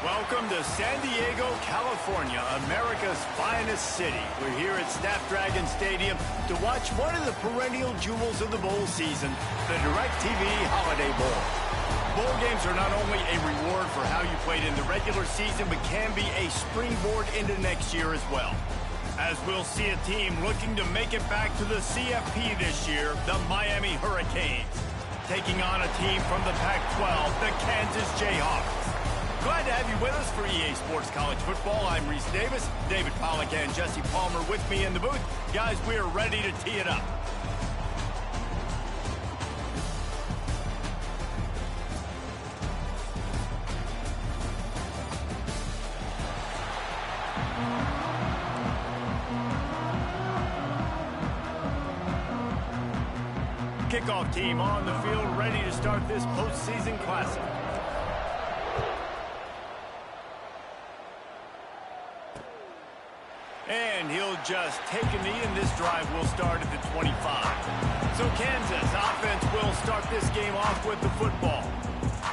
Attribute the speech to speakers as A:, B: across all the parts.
A: Welcome to San Diego, California, America's finest city. We're here at Snapdragon Stadium to watch one of the perennial jewels of the bowl season, the DirecTV Holiday Bowl. Bowl games are not only a reward for how you played in the regular season, but can be a springboard into next year as well. As we'll see a team looking to make it back to the CFB this year, the Miami Hurricanes, taking on a team from the Pac-12, the Kansas Jayhawks. Glad to have you with us for EA Sports College Football. I'm Reese Davis, David Pollack and Jesse Palmer with me in the booth. Guys, we are ready to tee it up. Kickoff team on the field, ready to start this postseason classic. And he'll just take a knee, and this drive will start at the 25. So Kansas offense will start this game off with the football.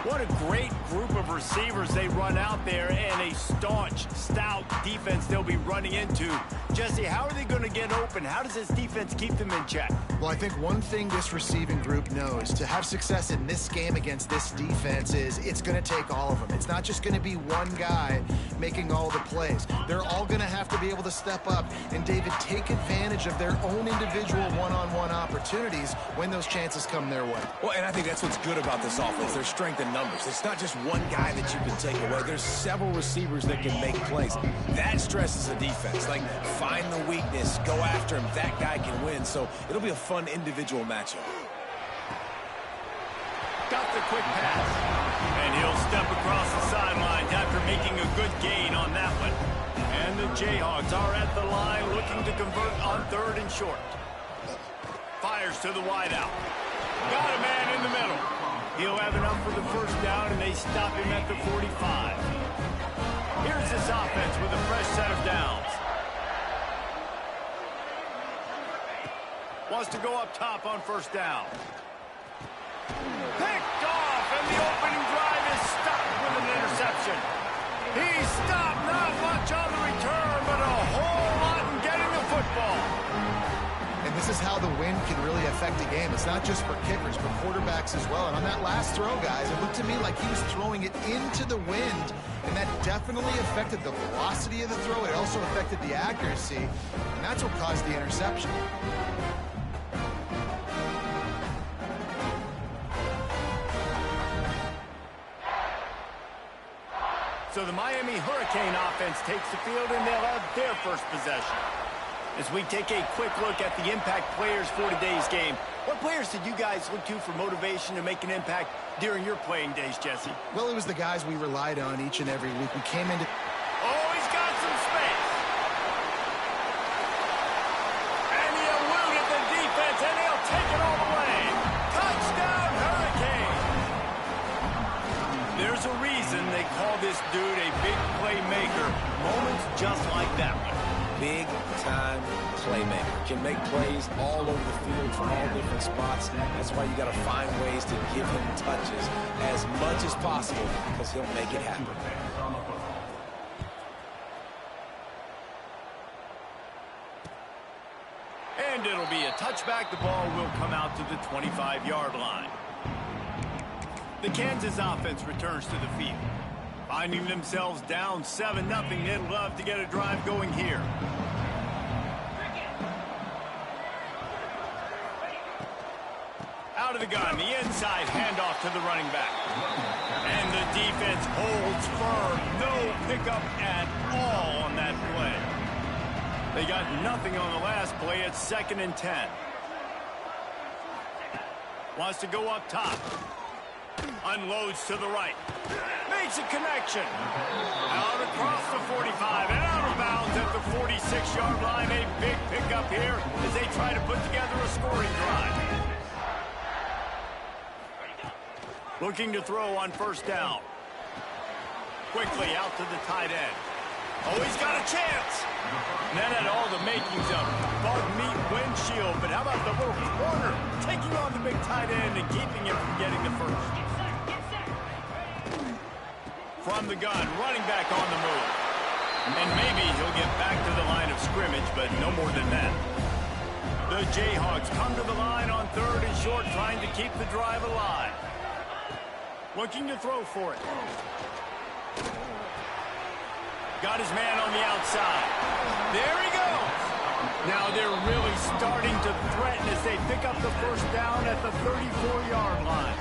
A: What a great group of receivers they run out there, and a staunch, stout defense they'll be running into. Jesse, how are they going to get open? How does this defense keep them in check?
B: Well, I think one thing this receiving group knows to have success in this game against this defense is it's going to take all of them. It's not just going to be one guy making all the plays. They're all going to have to be able to step up and, David, take advantage of their own individual one-on-one opportunities when those chances come their way.
C: Well, and I think that's what's good about this offense, their strength in numbers. It's not just one guy that you can take away. There's several receivers that can make plays. That stresses the defense. Like, find the weakness, go after him. That guy can win. So it'll be a fun individual matchup.
A: Got the quick pass. And he'll step across the sidelines after making a good gain on that one. And the Jayhawks are at the line looking to convert on 3rd and short. Fires to the wideout. Got a man in the middle. He'll have enough for the first down, and they stop him at the 45. Here's this offense with a fresh set of downs. Wants to go up top on 1st down. Picked off, and the opening drive is stopped with an interception. He's stopped, not much on the return, but a whole lot in getting the football.
B: And this is how the wind can really affect a game. It's not just for kickers, but quarterbacks as well. And on that last throw, guys, it looked to me like he was throwing it into the wind, and that definitely affected the velocity of the throw. It also affected the accuracy, and that's what caused the interception.
A: So the Miami Hurricane offense takes the field, and they'll have their first possession. As we take a quick look at the impact players for today's game, what players did you guys look to for motivation to make an impact during your playing days, Jesse?
B: Well, it was the guys we relied on each and every week. We came into...
A: Oh, he's got some space. And he eluded the defense, and he'll take it all the way. Touchdown, Hurricane. There's a reason they call this dude a big playmaker. Moments just like that one.
C: Big-time playmaker. Can make plays all over the field from all different spots. That's why you got to find ways to give him touches as much as possible, because he'll make it happen.
A: And it'll be a touchback. The ball will come out to the 25-yard line. The Kansas offense returns to the field. Finding themselves down 7-0, they'd love to get a drive going here. Out of the gun, the inside handoff to the running back. And the defense holds firm. No pickup at all on that play. They got nothing on the last play. It's 2nd and 10. Wants to go up top. Unloads to the right. Makes a connection. Out across the 45 and out of bounds at the 46-yard line. A big pickup here as they try to put together a scoring drive. Looking to throw on 1st down. Quickly out to the tight end. Oh, he's got a chance. And that had all the makings of bug meat windshield. But how about the little corner taking on the big tight end and keeping him from getting the first? from the gun, running back on the move. And maybe he'll get back to the line of scrimmage, but no more than that. The Jayhawks come to the line on 3rd and short, trying to keep the drive alive. Looking to throw for it. Got his man on the outside. There he goes. Now they're really starting to threaten as they pick up the first down at the 34-yard line.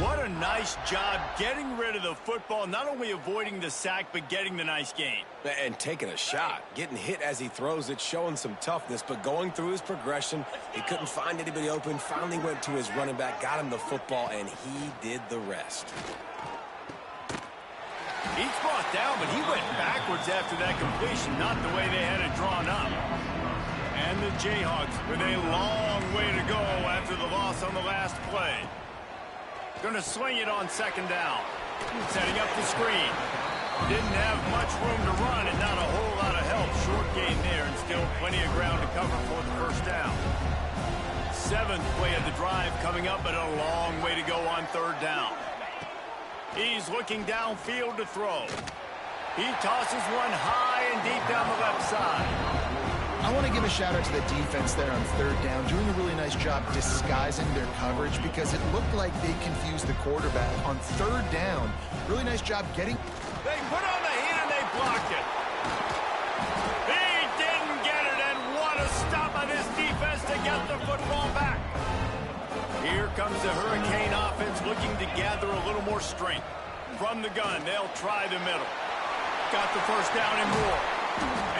A: What a nice job getting rid of the football, not only avoiding the sack, but getting the nice gain.
C: And taking a shot, getting hit as he throws it, showing some toughness, but going through his progression, he couldn't find anybody open, finally went to his running back, got him the football, and he did the rest.
A: He's brought down, but he went backwards after that completion, not the way they had it drawn up. And the Jayhawks with a long way to go after the loss on the last play. Going to sling it on 2nd down. Setting up the screen. Didn't have much room to run and not a whole lot of help. Short gain there and still plenty of ground to cover for the first down. 7th play of the drive coming up, but a long way to go on 3rd down. He's looking downfield to throw. He tosses one high and deep down the left side.
B: I want to give a shout out to the defense there on 3rd down, doing a really nice job disguising their coverage because it looked like they confused the quarterback on 3rd down. Really nice job getting.
A: They put on the heat and they blocked it. He didn't get it, and what a stop by this defense to get the football back. Here comes the Hurricane offense looking to gather a little more strength. From the gun, they'll try the middle. Got the first down and more.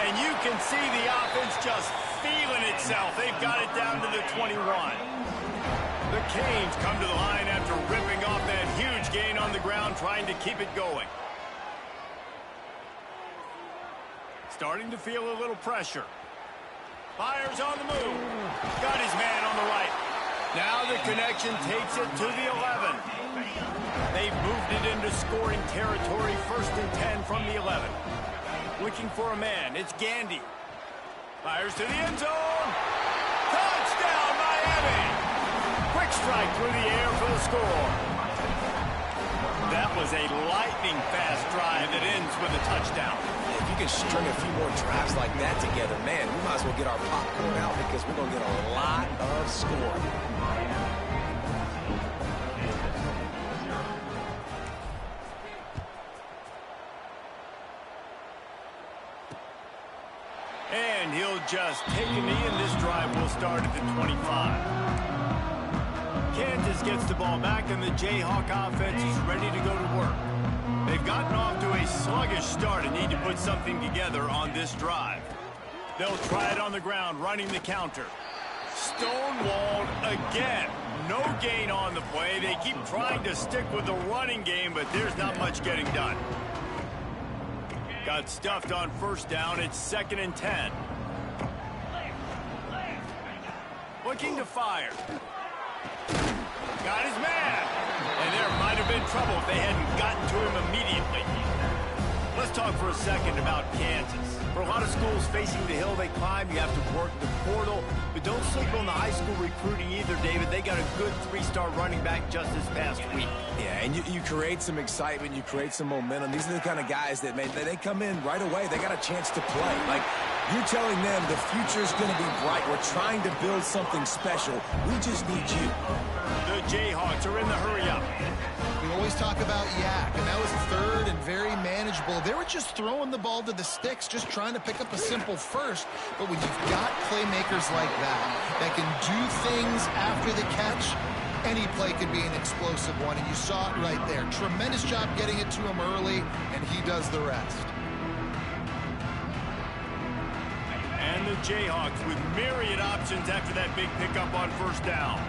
A: And you can see the offense just feeling itself. They've got it down to the 21. The Canes come to the line after ripping off that huge gain on the ground, trying to keep it going. Starting to feel a little pressure. Fires on the move. Got his man on the right. Now the connection takes it to the 11. They've moved it into scoring territory, 1st and 10 from the 11. Looking for a man. It's Gandy. Fires to the end zone. Touchdown, Miami. Quick strike through the air for the score. That was a lightning-fast drive that ends with a touchdown.
C: If you can string a few more drives like that together, man, we might as well get our popcorn out because we're going to get a lot of scoring.
A: And he'll just take a knee, and this drive will start at the 25. Kansas gets the ball back, and the Jayhawk offense is ready to go to work. They've gotten off to a sluggish start and need to put something together on this drive. They'll try it on the ground, running the counter. Stonewalled again. No gain on the play. They keep trying to stick with the running game, but there's not much getting done. Got stuffed on 1st down. It's 2nd and 10. Looking to fire. Got his man. And there might have been trouble if they hadn't gotten to him immediately. Let's talk for a second about Kansas. For a lot of schools facing the hill they climb, you have to work the portal. But don't sleep on the high school recruiting either, David. They got a good 3-star running back just this past week.
C: Yeah, and you create some excitement, you create some momentum. These are the kind of guys that, man, they come in right away. They got a chance to play. Like, you're telling them the future's going to be bright. We're trying to build something special. We just need you.
A: The Jayhawks are in the hurry-up.
B: We always talk about yak, and that was 3rd and very manageable. They were just throwing the ball to the sticks, just trying to pick up a simple first. But when you've got playmakers like that can do things after the catch, any play can be an explosive one, and you saw it right there. Tremendous job getting it to him early, and he does the rest.
A: And the Jayhawks with myriad options after that big pickup on 1st down.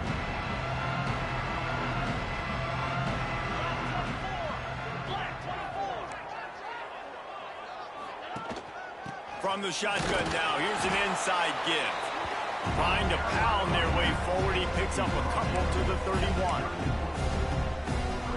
A: From the shotgun now, here's an inside give. Trying to pound their way forward, he picks up a couple to the 31.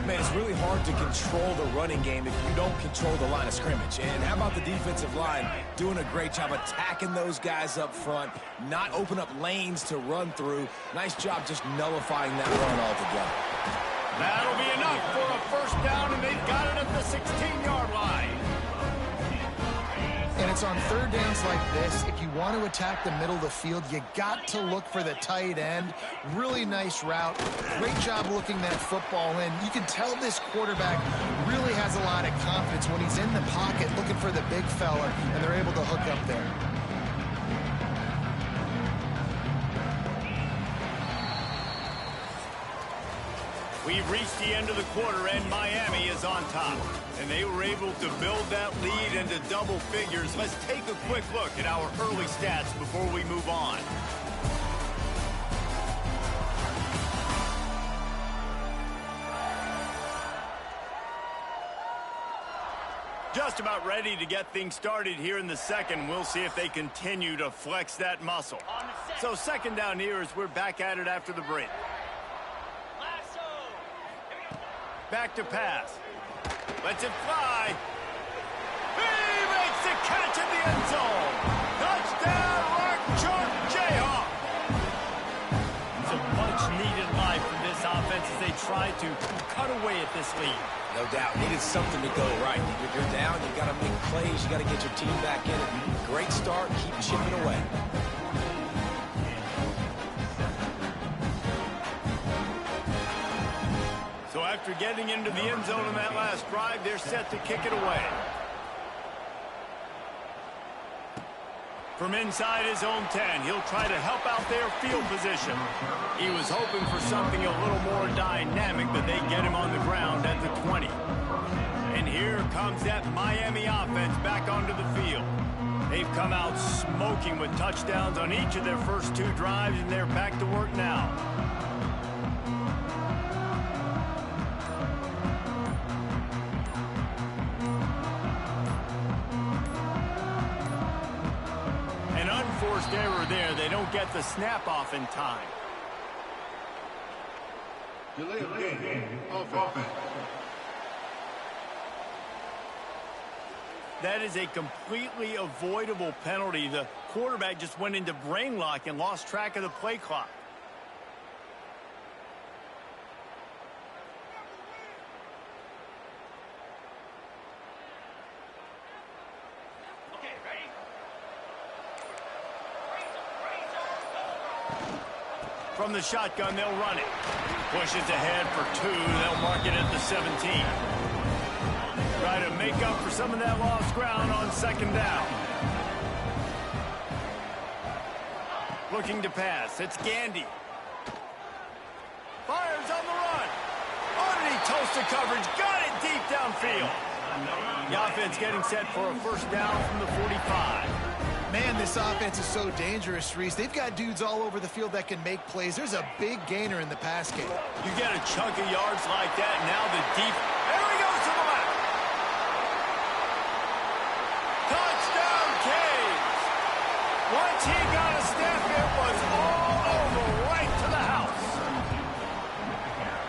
C: Man, it's really hard to control the running game if you don't control the line of scrimmage. And how about the defensive line doing a great job attacking those guys up front, not open up lanes to run through. Nice job just nullifying that run altogether.
A: That'll be enough for a first down, and they've got it at the 16-yard line.
B: And it's on third downs like this. If you want to attack the middle of the field, you got to look for the tight end. Really nice route. Great job looking that football in. You can tell this quarterback really has a lot of confidence when he's in the pocket looking for the big fella, and they're able to hook up there.
A: We've reached the end of the quarter, and Miami is on top. And they were able to build that lead into double figures. Let's take a quick look at our early stats before we move on. Just about ready to get things started here in the second. We'll see if they continue to flex that muscle. So second down here as we're back at it after the break. Back to pass. Lets it fly. He makes the catch in the end zone. Touchdown, Mark Short Jayhawk. So much needed life from this offense as they try to cut away at this lead.
C: No doubt. Needed something to go right. If you're down, you got to make plays. You got to get your team back in it. Great start. Keep chipping away.
A: So after getting into the end zone in that last drive, they're set to kick it away. From inside his own 10, he'll try to help out their field position. He was hoping for something a little more dynamic, but they get him on the ground at the 20. And here comes that Miami offense back onto the field. They've come out smoking with touchdowns on each of their first two drives, and they're back to work now. Unforced error there. They don't get the snap off in time.
D: Delay of game. Offense.
A: That is a completely avoidable penalty. The quarterback just went into brain lock and lost track of the play clock. From the shotgun, they'll run it. Pushes ahead for two. They'll mark it at the 17. Try to make up for some of that lost ground on second down. Looking to pass. It's Gandy. Fires on the run. Oh, did he toast the coverage? Got it deep downfield. The offense getting set for a first down from the 45.
B: Man, this offense is so dangerous, Reese. They've got dudes all over the field that can make plays. There's a big gainer in the pass game.
A: You get a chunk of yards like that, now the deep. There he goes to the left. Touchdown, Caves. Once he got a step, it was all over, right to the house.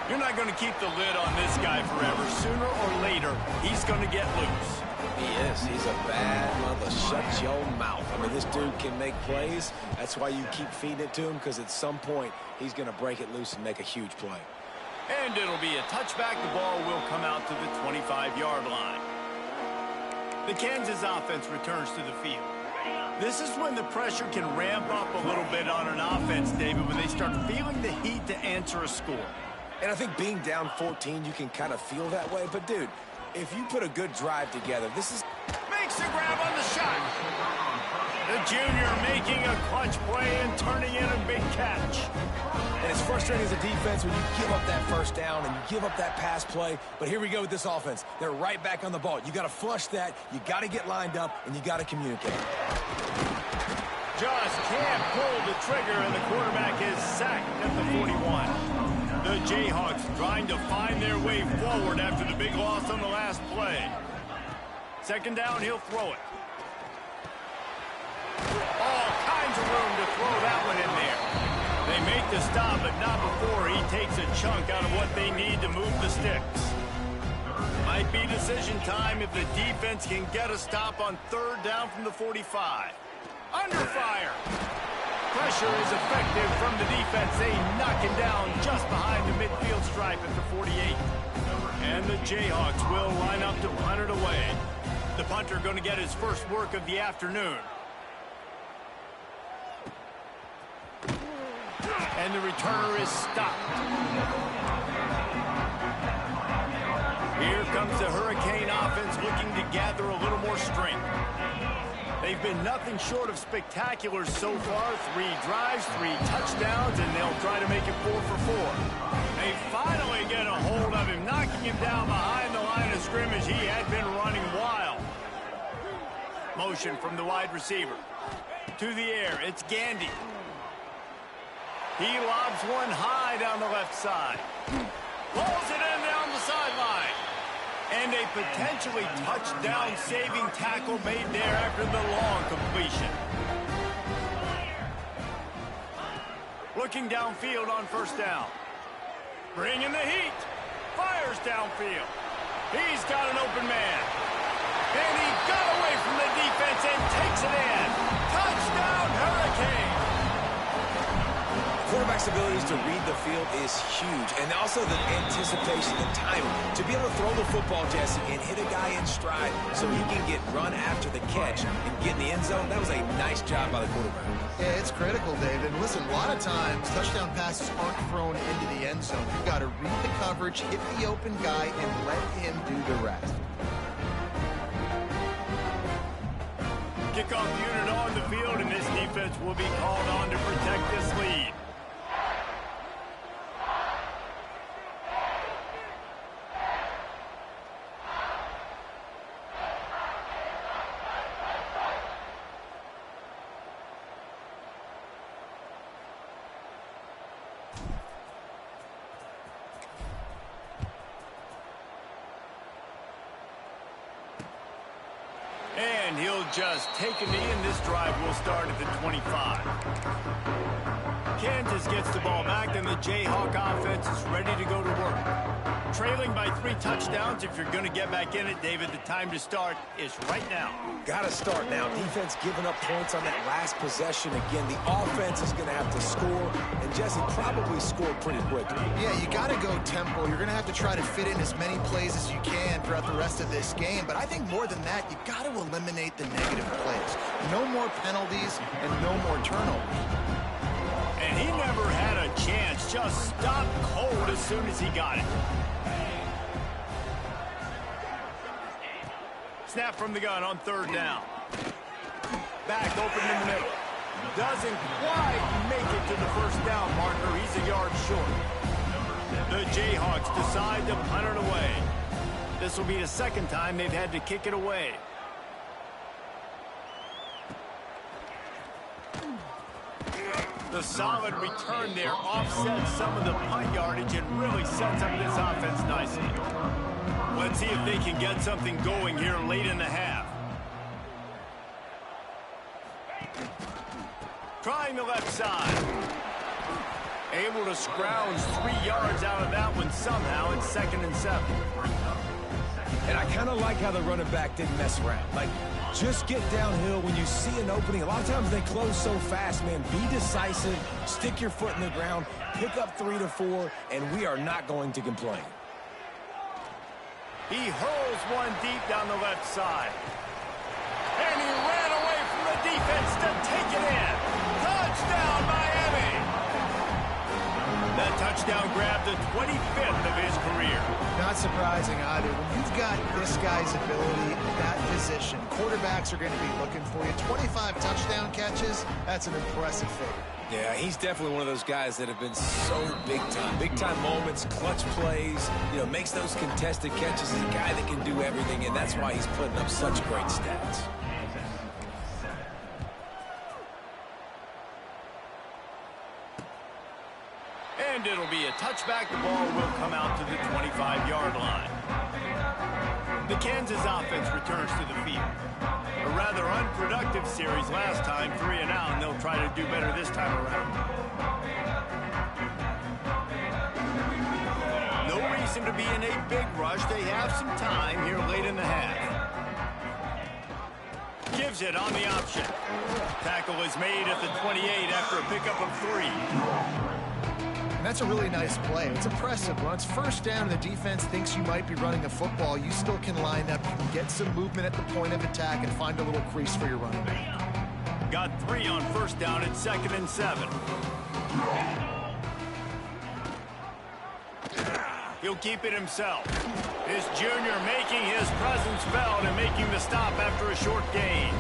A: You're not going to keep the lid on this guy forever. Sooner or later, he's going to get loose.
C: He is. He's a bad mother. Shut your mouth. I mean, this dude can make plays. That's why you keep feeding it to him, because at some point, he's going to break it loose and make a huge play.
A: And it'll be a touchback. The ball will come out to the 25-yard line. The Kansas offense returns to the field. This is when the pressure can ramp up a little bit on an offense, David, when they start feeling the heat to answer a score.
C: And I think being down 14, you can kind of feel that way. But, dude, if you put a good drive together, this is...
A: Makes the grab on the shot. The junior making a clutch play and turning in a big catch.
C: And it's frustrating as a defense when you give up that first down and you give up that pass play. But here we go with this offense. They're right back on the ball. You got to flush that. You got to get lined up, and you got to communicate.
A: Just can't pull the trigger, and the quarterback is sacked at the 41. The Jayhawks trying to find their way forward after the big loss on the last play. Second down, he'll throw it. All kinds of room to throw that one in there. They make the stop, but not before he takes a chunk out of what they need to move the sticks. Might be decision time if the defense can get a stop on third down from the 45. Under fire. pressure is effective from the defense. They knock him down just behind the midfield stripe at the 48. And the Jayhawks will line up to punt it away. The punter going to get his first work of the afternoon. And the returner is stopped. Here comes the Hurricane offense looking to gather a little more strength. They've been nothing short of spectacular so far. 3 drives, 3 touchdowns, and they'll try to make it 4 for 4. They finally get a hold of him, knocking him down behind the line of scrimmage. He had been running wild. Motion from the wide receiver. To the air, it's Gandy. He lobs one high down the left side. Pulls it in down the sideline. And a potentially touchdown-saving tackle made there after the long completion. Looking downfield on first down. Bringing the heat. Fires downfield. He's got an open man. And he got away from the defense and takes it in. Touchdown, Hurricane.
C: Quarterback's abilities to read the field is huge, and also the anticipation and timing. To be able to throw the football, Jesse, and hit a guy in stride so he can get run after the catch and get in the end zone, that was a nice job by the quarterback.
B: Yeah, it's critical, David. Listen, a lot of times, touchdown passes aren't thrown into the end zone. You've got to read the coverage, hit the open guy, and let him do the rest.
A: Kickoff unit on the field, and this defense will be called on to protect this lead. And he'll just take a knee, and this drive will start at the 25. Kansas gets the ball back, and the Jayhawk offense is ready to go to work. Trailing by 3 touchdowns. If you're going to get back in it, David, the time to start is right now.
C: Got to start now. Defense giving up points on that last possession. Again, the offense is going to have to score, and Jesse probably scored pretty quickly.
B: Yeah, you got to go tempo. You're going to have to try to fit in as many plays as you can throughout the rest of this game. But I think more than that, you got to eliminate the negative plays. No more penalties and no more turnovers.
A: And he never had a chance. Just stopped cold as soon as he got it. Snap from the gun on 3rd down. Back open in the middle. Doesn't quite make it to the 1st down marker. He's a yard short. The Jayhawks decide to punt it away. This will be the 2nd time they've had to kick it away. The solid return there offsets some of the punt yardage and really sets up this offense nicely. Let's see if they can get something going here late in the half. Trying the left side. Able to scrounge 3 yards out of that one somehow. It's 2nd and 7.
C: And I kind of like how the running back didn't mess around. Like, just get downhill when you see an opening. A lot of times they close so fast, man. Be decisive, stick your foot in the ground, pick up 3 to 4, and we are not going to complain.
A: He hurls one deep down the left side. And he ran away from the defense to take it in. Touchdown, Miami! That touchdown grabbed the 25th of his career.
B: Not surprising either. When you've got this guy's ability at that position, quarterbacks are going to be looking for you. 25 touchdown catches, that's an impressive figure.
C: Yeah, he's definitely one of those guys that have been so big time. Big time moments, clutch plays, you know, makes those contested catches. He's a guy that can do everything, and that's why he's putting up such great stats.
A: And it'll be a touchback. The ball will come out to the 25-yard line. The Kansas offense returns to the field. A rather unproductive series last time, 3 and out, and they'll try to do better this time around. No reason to be in a big rush. They have some time here late in the half. Gives moves it on the option. Tackle is made at the 28 after a pickup of 3.
B: And that's a really nice play. It's impressive. When it's first down and the defense thinks you might be running a football, you still can line up. You can get some movement at the point of attack and find a little crease for your running back.
A: Got 3 on first down at 2nd and 7. He'll keep it himself. This junior making his presence felt and making the stop after a short gain.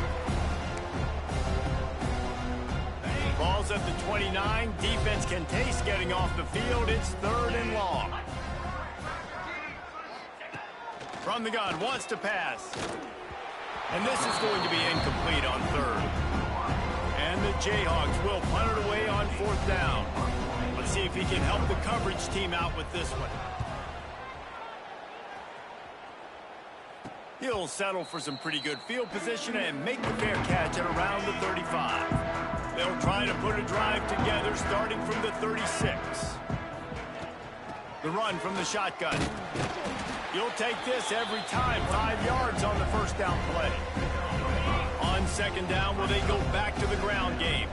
A: Ball's at the 29. Defense can taste getting off the field. It's 3rd and long. From the gun, wants to pass. And this is going to be incomplete on 3rd. And the Jayhawks will punt it away on 4th down. Let's see if he can help the coverage team out with this one. He'll settle for some pretty good field position and make the fair catch at around the 35. They'll try to put a drive together starting from the 36. The run from the shotgun. You'll take this every time. 5 yards on the first down play. On 2nd down, will they go back to the ground game?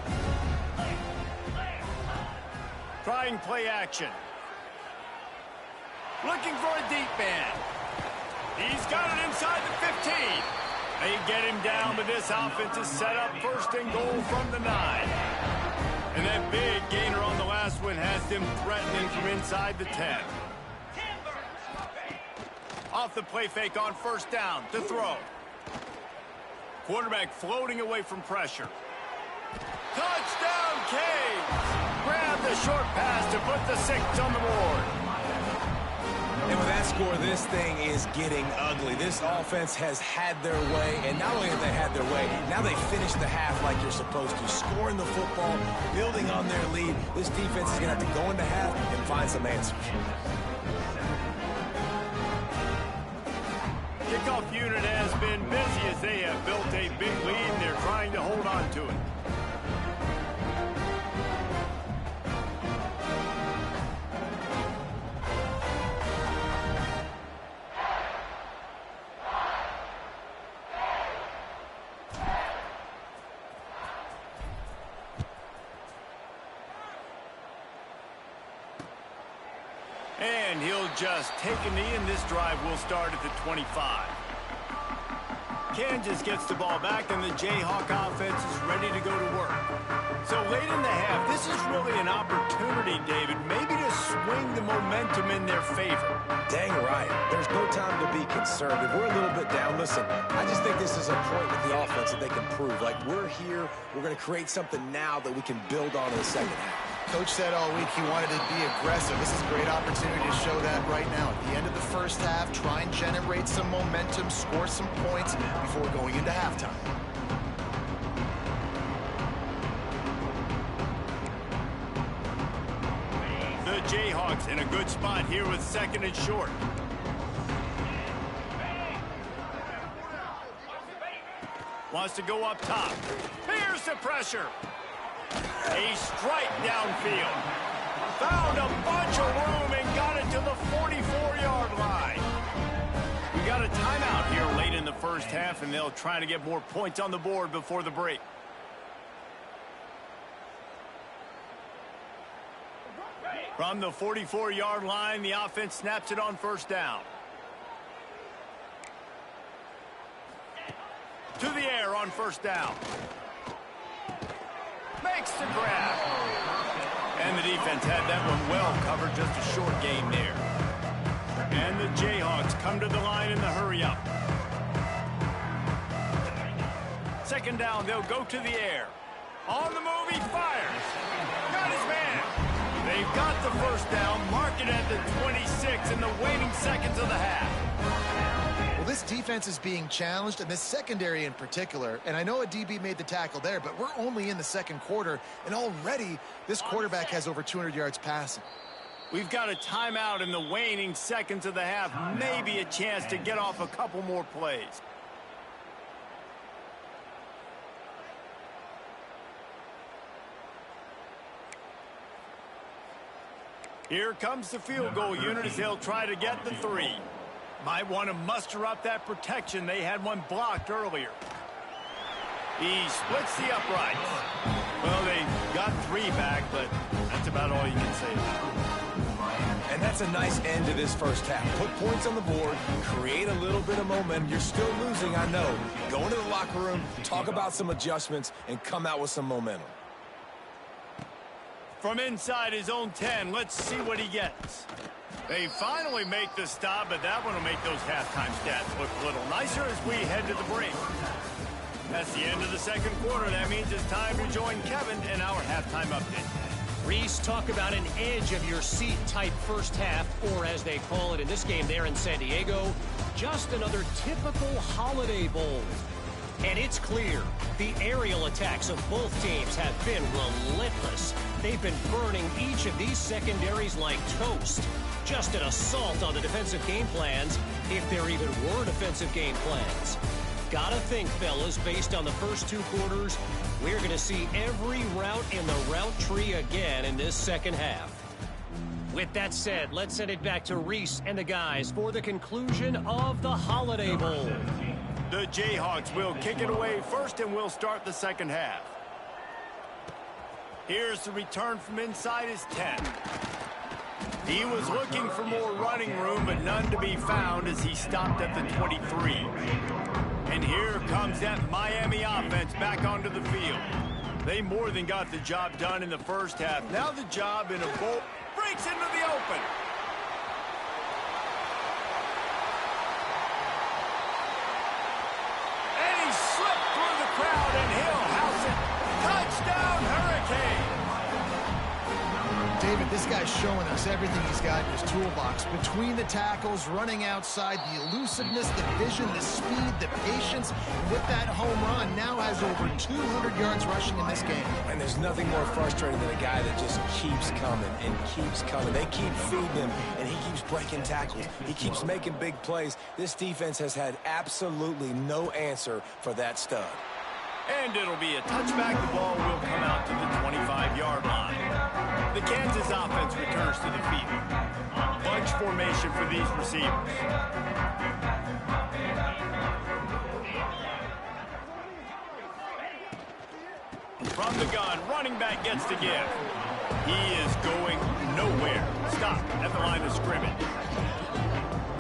A: Trying play action. Looking for a deep man. He's got it inside the 15. They get him down, but this offense is set up 1st and goal from the 9. And that big gainer on the last one has them threatening from inside the 10. Off the play fake on 1st down to throw. Quarterback floating away from pressure. Touchdown, Canes! Grab the short pass to put the 6 on the board.
C: And with that score, this thing is getting ugly. This offense has had their way, and not only have they had their way, now they finish the half like you're supposed to, scoring the football, building on their lead. This defense is going to have to go into half and find some answers.
A: Kickoff unit has been busy as they have built a big lead, and they're trying to hold on to it. And he'll just take a knee, and this drive will start at the 25. Kansas gets the ball back, and the Jayhawk offense is ready to go to work. So late in the half, this is really an opportunity, David, maybe to swing the momentum in their favor.
C: Dang right. There's no time to be concerned. If we're a little bit down, listen, I just think this is a point with the offense that they can prove. Like, we're here, we're going to create something now that we can build on in the second half.
B: Coach said all week he wanted to be aggressive. This is a great opportunity to show that right now. At the end of the first half, try and generate some momentum, score some points before going into halftime.
A: The Jayhawks in a good spot here with 2nd and short. Wants to go up top. Here's the pressure. A strike downfield. Found a bunch of room and got it to the 44-yard line. We got a timeout here late in the first half, and they'll try to get more points on the board before the break. From the 44-yard line, the offense snaps it on 1st down. To the air on 1st down. Makes the grab. And the defense had that one well covered, just a short gain there. And the Jayhawks come to the line in the hurry-up. 2nd down, they'll go to the air. On the move, he fires. Got his man. They've got the 1st down, mark it at the 26 in the waning seconds of the half.
B: Well, this defense is being challenged, and this secondary in particular, and I know a DB made the tackle there, but we're only in the 2nd quarter, and already this quarterback has over 200 yards passing.
A: We've got a timeout in the waning seconds of the half, maybe a chance to get off a couple more plays. Here comes the field goal unit as they'll try to get the 3. Might want to muster up that protection. They had one blocked earlier. He splits the uprights. Well, they got 3 back, but that's about all you can say about it.
C: And that's a nice end to this first half. Put points on the board, create a little bit of momentum. You're still losing, I know. Go into the locker room, talk about some adjustments, and come out with some momentum.
A: From inside his own 10, let's see what he gets. They finally make the stop, but that one will make those halftime stats look a little nicer as we head to the break. That's the end of the second quarter. That means it's time to join Kevin in our halftime update.
E: Reese, talk about an edge-of-your-seat type first half, or as they call it in this game there in San Diego, just another typical Holiday Bowl. And it's clear, the aerial attacks of both teams have been relentless. They've been burning each of these secondaries like toast. Just an assault on the defensive game plans, if there even were defensive game plans. Gotta think, fellas, based on the first 2 quarters, we're going to see every route in the route tree again in this second half. With that said, let's send it back to Reese and the guys for the conclusion of the Holiday Bowl.
A: The Jayhawks will kick it away first, and we'll start the second half. Here's the return from inside his 10. He was looking for more running room, but none to be found as he stopped at the 23. And here comes that Miami offense back onto the field. They more than got the job done in the first half. Now the job in a bowl breaks into the open. And he slipped through the crowd, and he'll house it. Touchdown, Hurricane!
B: David, this guy's showing us everything he's got in his toolbox. Between the tackles, running outside, the elusiveness, the vision, the speed, the patience. And with that home run, now has over 200 yards rushing in this game.
C: And there's nothing more frustrating than a guy that just keeps coming and keeps coming. They keep feeding him, and he keeps breaking tackles. He keeps making big plays. This defense has had absolutely no answer for that stud.
A: And it'll be a touchback. The ball will come out to the 25-yard line. The Kansas offense returns to the field. Bunch formation for these receivers. From the gun, running back gets to give. He is going nowhere. Stop at the line of scrimmage.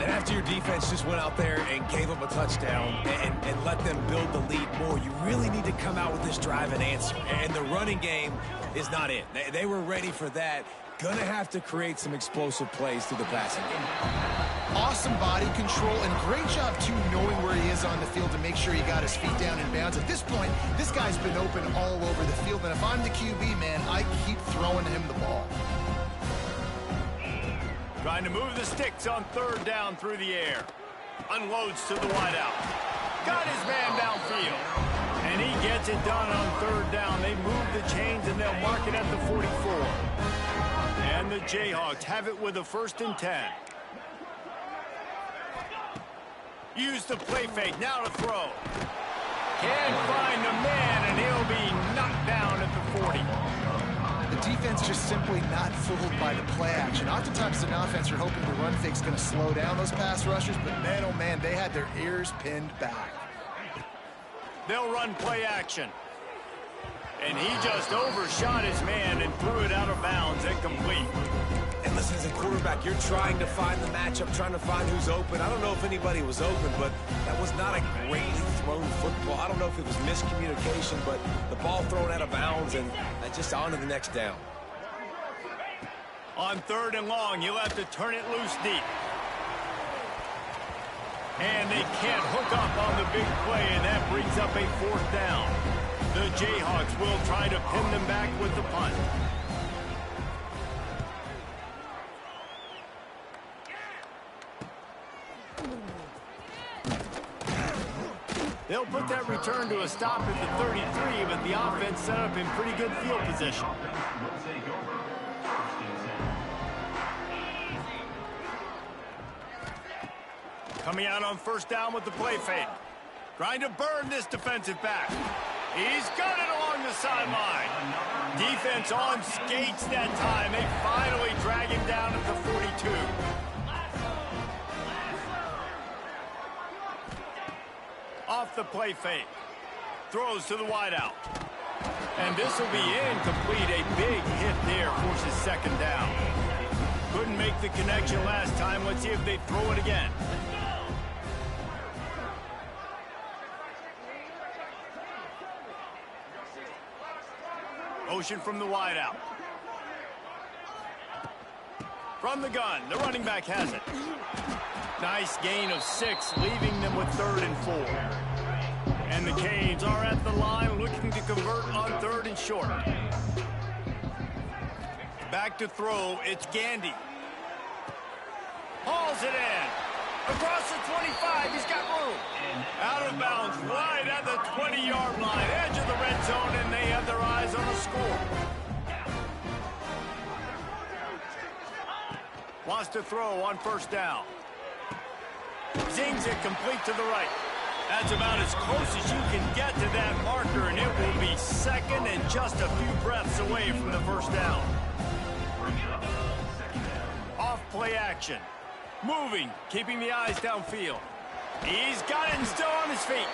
C: And after your defense just went out there and gave up a touchdown and let them build the lead more, you really need to come out with this drive and answer. And the running game is not it. They were ready for that. Gonna have to create some explosive plays through the passing game.
B: Awesome body control and great job, too, knowing where he is on the field to make sure he got his feet down in bounds. At this point, this guy's been open all over the field. And if I'm the QB, man, I keep throwing him the ball.
A: Trying to move the sticks on third down through the air. Unloads to the wideout. Got his man downfield. And he gets it done on third down. They move the chains, and they'll mark it at the 44. And the Jayhawks have it with a 1st and 10. Use the play fake. Now to throw. Can't find the man, and he'll be knocked down at the 40.
B: The defense just simply not fooled by the play action. Oftentimes, an offense are hoping the run fake's going to slow down those pass rushers, but man, oh man, they had their ears pinned back.
A: They'll run play action. And he just overshot his man and threw it out of bounds, incomplete.
C: And listen, as a quarterback, you're trying to find the matchup, trying to find who's open. I don't know if anybody was open, but that was not a greatly thrown football. I don't know if it was miscommunication, but the ball thrown out of bounds and just on to the next down.
A: On third and long, you'll have to turn it loose deep. And they can't hook up on the big play, and that brings up a 4th down. The Jayhawks will try to pin them back with the punt. They'll put that return to a stop at the 33, but the offense set up in pretty good field position. Coming out on 1st down with the play fake. Trying to burn this defensive back. He's got it along the sideline. Defense on skates that time. They finally drag him down at the 42. Off the play fake. throws to the wideout. And this will be incomplete. A big hit there forces second down. Couldn't make the connection last time. Let's see if they throw it again. Motion from the wideout. From the gun, the running back has it. Nice gain of 6, leaving them with 3rd and 4. And the Canes are at the line looking to convert on 3rd and short. Back to throw, it's Gandy. Hauls it in. Across the 25, he's got room. Out of bounds, right at the 20-yard line, edge of the red zone, and they have their eyes on the score. Wants to throw on 1st down. Zings it complete to the right. That's about as close as you can get to that marker, and it will be 2nd and just a few breaths away from the 1st down. Off play action. Moving, keeping the eyes downfield. He's got it and still on his feet.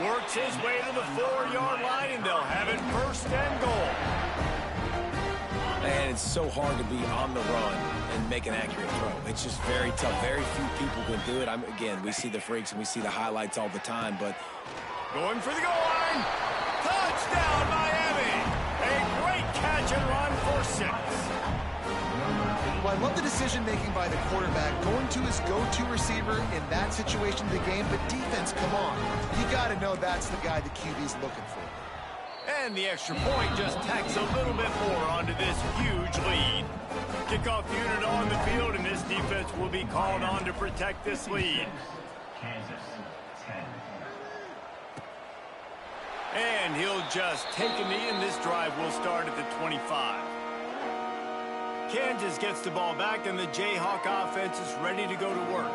A: Works his way to the 4-yard line, and they'll have it 1st and goal.
C: And it's so hard to be on the run and make an accurate throw. It's just very tough. Very few people can do it. Again, we see the freaks and we see the highlights all the time, but...
A: Going for the goal line. Touchdown, Miami. A great catch and run for 6.
B: Well, I love the decision-making by the quarterback, going to his go-to receiver in that situation of the game, but defense, come on. You got to know that's the guy the QB's looking for.
A: And the extra point just tacks a little bit more onto this huge lead. Kickoff unit on the field, and this defense will be called on to protect this lead. And he'll just take a knee, and this drive will start at the 25. Kansas gets the ball back, and the Jayhawk offense is ready to go to work.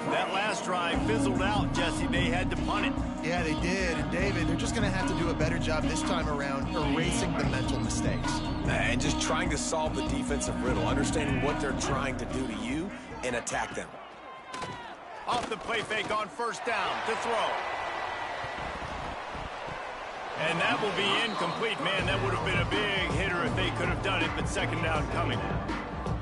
A: That last drive fizzled out, Jesse. They had to punt it.
B: Yeah, they did. And, David, they're just going to have to do a better job this time around erasing the mental mistakes.
C: And just trying to solve the defensive riddle, understanding what they're trying to do to you and attack them.
A: Off the play fake on 1st down to throw. And that will be incomplete. Man, that would have been a big hitter if they could have done it, but 2nd down coming.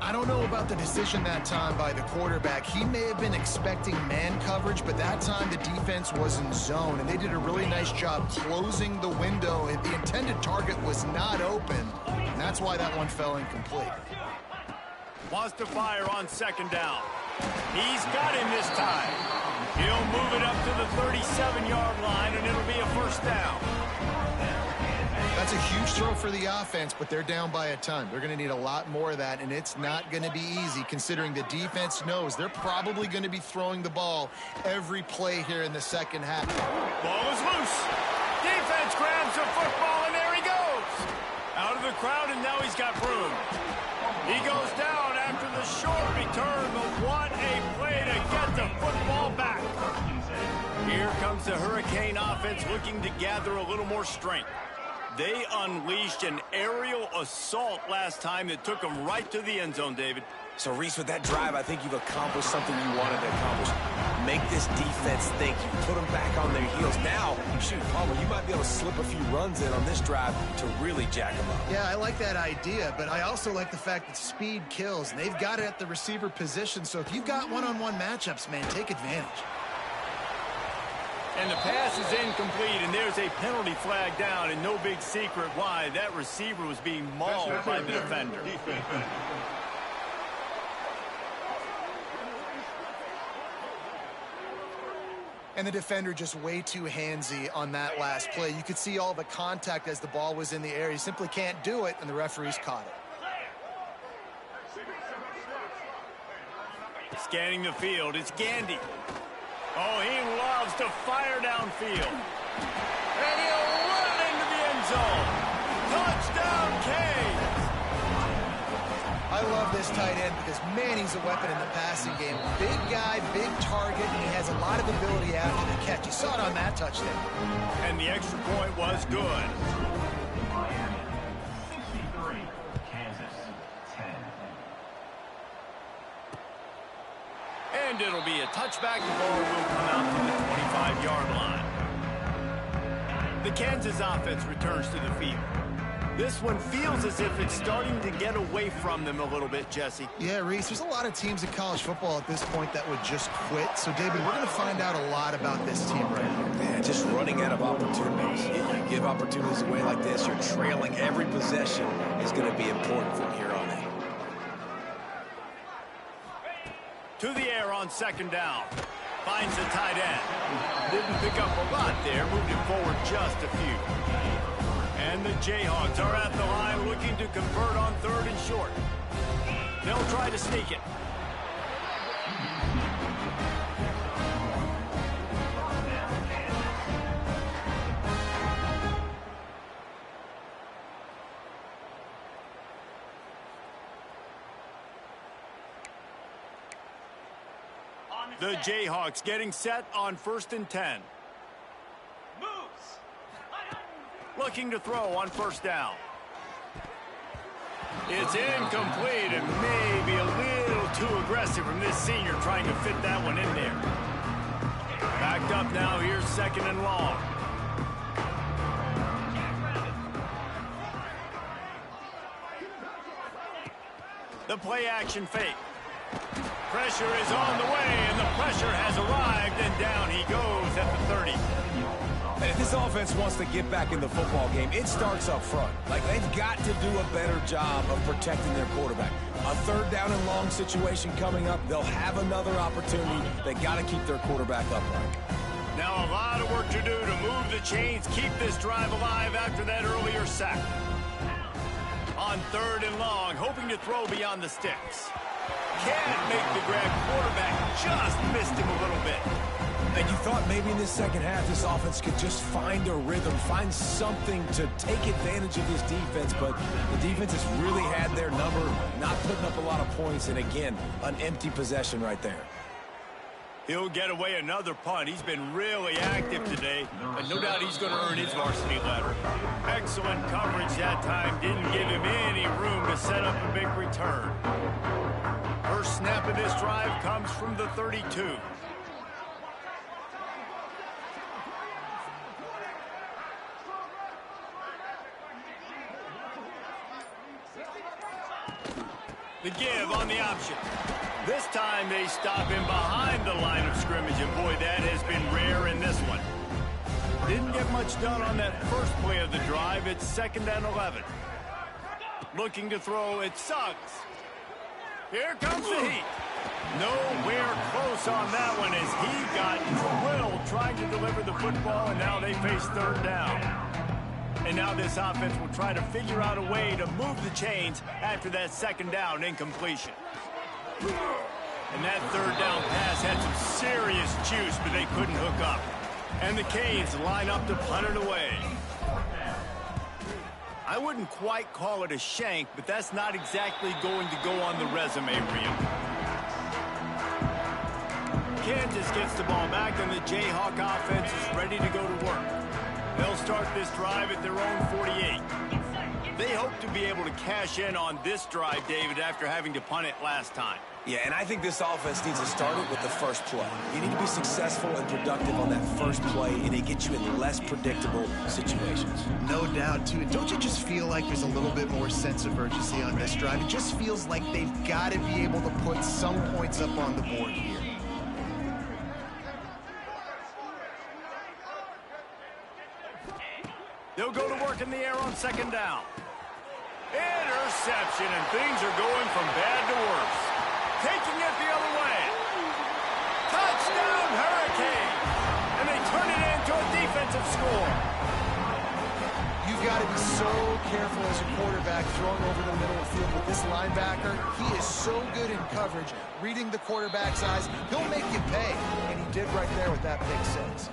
B: I don't know about the decision that time by the quarterback. He may have been expecting man coverage, but that time the defense was in zone, and they did a really nice job closing the window. The intended target was not open, and that's why that one fell incomplete.
A: Wants to fire on 2nd down. He's got him this time. He'll move it up to the 37-yard line, and it'll be a 1st down.
B: That's a huge throw for the offense, but they're down by a ton. They're going to need a lot more of that, and it's not going to be easy considering the defense knows they're probably going to be throwing the ball every play here in the 2nd half.
A: Ball is loose. Defense grabs the football, and there he goes. Out of the crowd, and now he's got room. He goes down after the short return, but what a play to get the football back. Here comes the Hurricane offense looking to gather a little more strength. They unleashed an aerial assault last time that took them right to the end zone, David.
C: So, Reese, with that drive, I think you've accomplished something you wanted to accomplish. Make this defense think. You put them back on their heels. Now, shoot, Palmer, you might be able to slip a few runs in on this drive to really jack them up.
B: Yeah, I like that idea, but I also like the fact that speed kills, and they've got it at the receiver position. So if you've got one-on-one matchups, man, take advantage.
A: And the pass is incomplete, and there's a penalty flag down, and no big secret why. That receiver was being mauled by the defender.
B: And the defender just way too handsy on that last play. You could see all the contact as the ball was in the air. He simply can't do it, and the referees caught it.
A: Scanning the field, it's Gandy. Oh, he loves to fire downfield. And he'll run into the end zone. Touchdown, Canes.
B: I love this tight end because, man, he's a weapon in the passing game. Big guy, big target, and he has a lot of ability after the catch. You saw it on that touchdown.
A: And the extra point was good. And it'll be a touchback. The ball will come out to the 25-yard line. The Kansas offense returns to the field. This one feels as if it's starting to get away from them a little bit, Jesse.
B: Yeah, Reese, there's a lot of teams in college football at this point that would just quit. So, David, we're going to find out a lot about this team right now.
C: Yeah, just running out of opportunities. You give opportunities away like this, you're trailing. Every possession is going to be important from here on in.
A: To the air on second down. Finds the tight end. Didn't pick up a lot there. Moved it forward just a few. And the Jayhawks are at the line looking to convert on third and short. They'll try to sneak it. The Jayhawks getting set on 1st and 10. Looking to throw on 1st down. It's incomplete and maybe a little too aggressive from this senior trying to fit that one in there. Backed up now, here's 2nd and long. The play action fake. Pressure is on the way, and the pressure has arrived, and down he goes at the 30.
C: And if this offense wants to get back in the football game, it starts up front. Like, they've got to do a better job of protecting their quarterback. A 3rd down and long situation coming up. They'll have another opportunity. They got to keep their quarterback upright.
A: Now a lot of work to do to move the chains, keep this drive alive after that earlier sack. On 3rd and long, hoping to throw beyond the sticks. Can't make the grab. Quarterback just missed him a little bit.
C: And you thought maybe in this second half this offense could just find a rhythm, find something to take advantage of this defense, but the defense has really had their number, not putting up a lot of points, and again, an empty possession right there.
A: He'll get away another punt. He's been really active today, and no doubt he's going to earn his varsity letter. Excellent coverage that time. Didn't give him any room to set up a big return. First snap of this drive comes from the 32. The give on the option. This time they stop him behind the line of scrimmage, and boy, that has been rare in this one. Didn't get much done on that first play of the drive. It's 2nd and 11. Looking to throw, it sucks. Here comes the heat. Nowhere close on that one as he got drilled trying to deliver the football, and now they face 3rd down. And now this offense will try to figure out a way to move the chains after that 2nd down incompletion. And that 3rd down pass had some serious juice, but they couldn't hook up. And the Canes line up to punt it away. I wouldn't quite call it a shank, but that's not exactly going to go on the resume reel. Kansas gets the ball back, and the Jayhawk offense is ready to go to work. They'll start this drive at their own 48. They hope to be able to cash in on this drive, David, after having to punt it last time.
C: Yeah, and I think this offense needs to start it with the first play. You need to be successful and productive on that first play, and it gets you in less predictable situations.
B: No doubt, too. Don't you just feel like there's a little bit more sense of urgency on this drive? It just feels like they've got to be able to put some points up on the board here.
A: They'll go to work in the air on 2nd down. Interception, and things are going from bad to worse. Taking it the other way. Touchdown, Hurricanes! And they turn it into a defensive score.
B: You've got to be so careful as a quarterback throwing over the middle of the field with this linebacker. He is so good in coverage, reading the quarterback's eyes. He'll make you pay, and he did right there with that pick 6.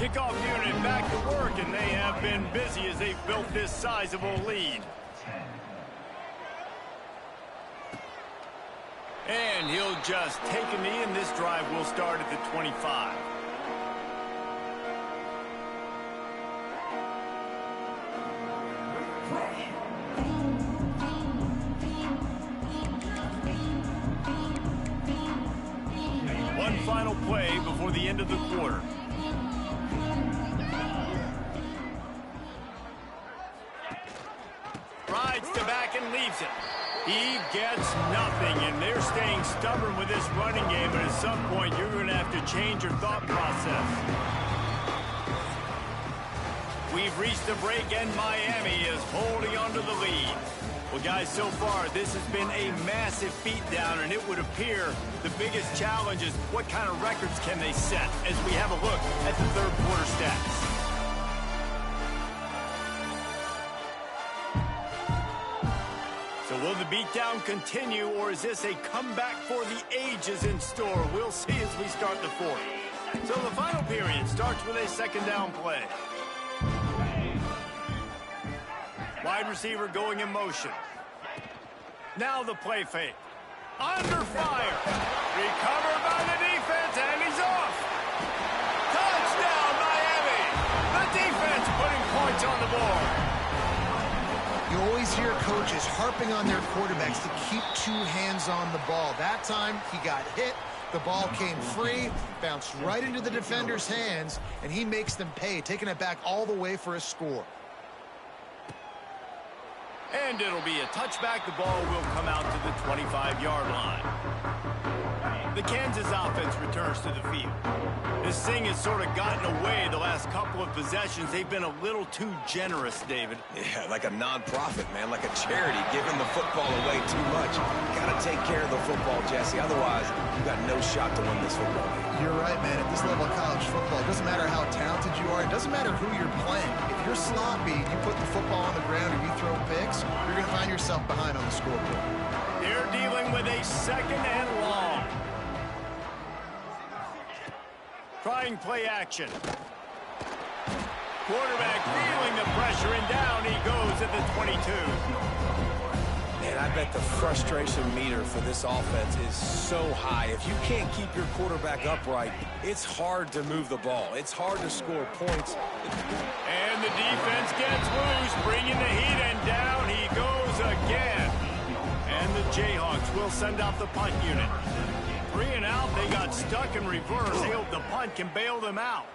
A: Kickoff unit back to work, and they have been busy as they've built this sizable lead. And he'll just take a knee, and this drive will start at the 25. One final play before the end of the quarter. receives it. He gets nothing, and they're staying stubborn with this running game, but at some point you're going to have to change your thought process. We've reached the break, and Miami is holding on to the lead. Well, guys, so far, this has been a massive beatdown, and it would appear the biggest challenge is what kind of records can they set as we have a look at the third quarter stats. So will the beatdown continue, or is this a comeback for the ages in store? We'll see as we start the fourth. So the final period starts with a second down play. Wide receiver going in motion. Now the play fake. Under fire. Recovered by the defense, and he's off. Touchdown, Miami. The defense putting points on the board.
B: You always hear coaches harping on their quarterbacks to keep two hands on the ball. That time, he got hit. The ball came free, bounced right into the defender's hands, and he makes them pay, taking it back all the way for a score.
A: And it'll be a touchback. The ball will come out to the 25-yard line. The Kansas offense returns to the field. This thing has sort of gotten away the last couple of possessions. They've been a little too generous, David.
C: Yeah, like a non-profit, man, like a charity, giving the football away too much. You got to take care of the football, Jesse. Otherwise, you've got no shot to win this football game.
B: You're right, man. At this level of college football, it doesn't matter how talented you are. It doesn't matter who you're playing. If you're sloppy, you put the football on the ground and you throw picks, you're going to find yourself behind on the scoreboard.
A: They're dealing with a second and long. Trying play action. Quarterback feeling the pressure, and down he goes at the 22.
C: Man, I bet the frustration meter for this offense is so high. If you can't keep your quarterback upright, it's hard to move the ball. It's hard to score points.
A: And the defense gets loose, bringing the heat, and down he goes again. And the Jayhawks will send out the punt unit. 3 and out, they got stuck in reverse. They hope the punt can bail them out.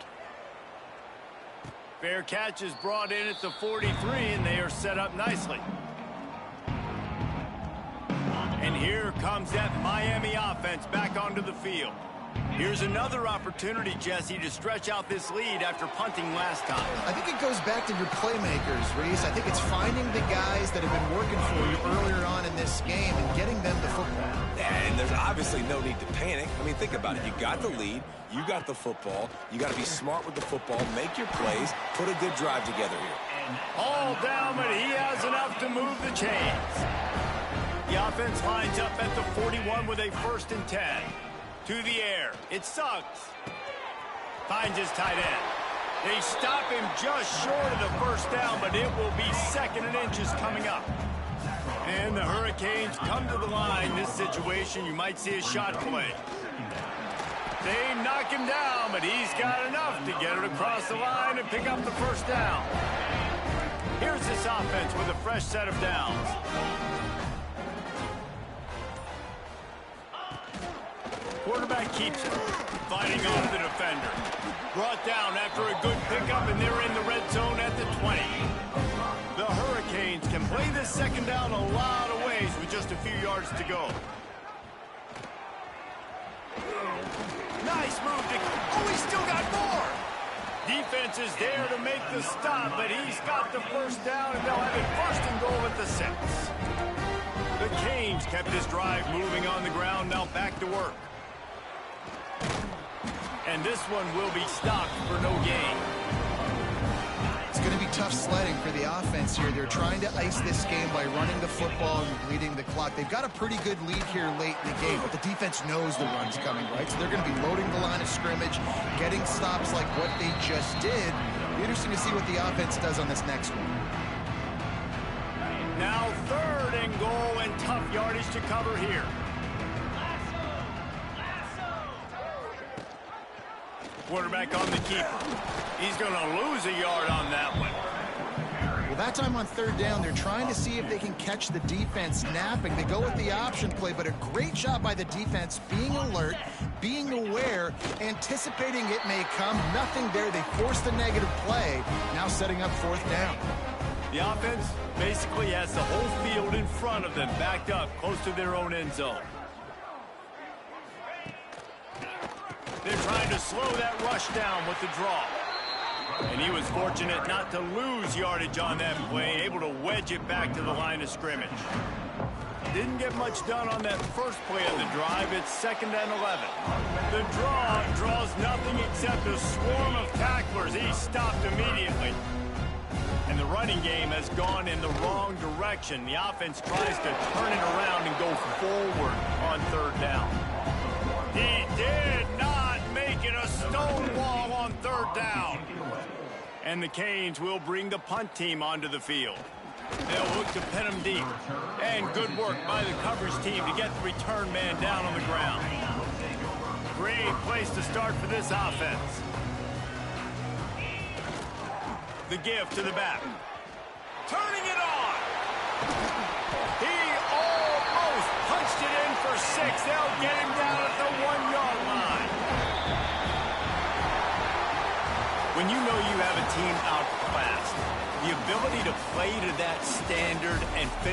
A: Fair catch is brought in at the 43, and they are set up nicely. And here comes that Miami offense back onto the field. Here's another opportunity, Jesse, to stretch out this lead after punting last time.
B: I think it goes back to your playmakers, Reese. I think it's finding the guys that have been working for you earlier on in this game and getting them the football.
C: And there's obviously no need to panic. I mean, think about it. You got the lead. You got the football. You got to be smart with the football. Make your plays. Put a good drive together here.
A: All down, but he has enough to move the chains. The offense lines up at the 41 with a 1st and 10. To the air. It's Suggs. Finds his tight end. They stop him just short of the first down, but it will be 2nd and inches coming up. And the Hurricanes come to the line. This situation, you might see a shot play. They knock him down, but he's got enough to get it across the line and pick up the first down. Here's this offense with a fresh set of downs. Quarterback keeps it, fighting off the defender. Brought down after a good pickup, and they're in the red zone at the 20. The Hurricanes can play this second down a lot of ways with just a few yards to go. Nice move. Oh, he's still got more. Defense is there to make the stop, but he's got the first down, and they'll have it 1st and goal at the 6. The Canes kept this drive moving on the ground, now back to work. And this one will be stopped for no gain.
B: It's going to be tough sledding for the offense here. They're trying to ice this game by running the football and bleeding the clock. They've got a pretty good lead here late in the game, but the defense knows the run's coming, right? So they're going to be loading the line of scrimmage, getting stops like what they just did. It'll be interesting to see what the offense does on this next one.
A: Now 3rd and goal, and tough yardage to cover here. Quarterback on the keeper. He's going to lose a yard on that one.
B: Well, that time on 3rd down, they're trying to see if they can catch the defense napping. They go with the option play, but a great job by the defense being alert, being aware, anticipating it may come. Nothing there. They forced the negative play, now setting up 4th down.
A: The offense basically has the whole field in front of them, backed up close to their own end zone. They're trying to slow that rush down with the draw. And he was fortunate not to lose yardage on that play, able to wedge it back to the line of scrimmage. Didn't get much done on that first play of the drive. It's 2nd and 11. The draw draws nothing except a swarm of tacklers. He stopped immediately. And the running game has gone in the wrong direction. The offense tries to turn it around and go forward on 3rd down. He did not make it a stone wall on 3rd down. And the Canes will bring the punt team onto the field. They'll look to pin him deep. And good work by the coverage team to get the return man down on the ground. Great place to start for this offense. The give to the back. Turning it on. He almost punched it in for 6. They'll get him down at the 1-yard line. When you know you have a team outclassed, the ability to play to that standard and finish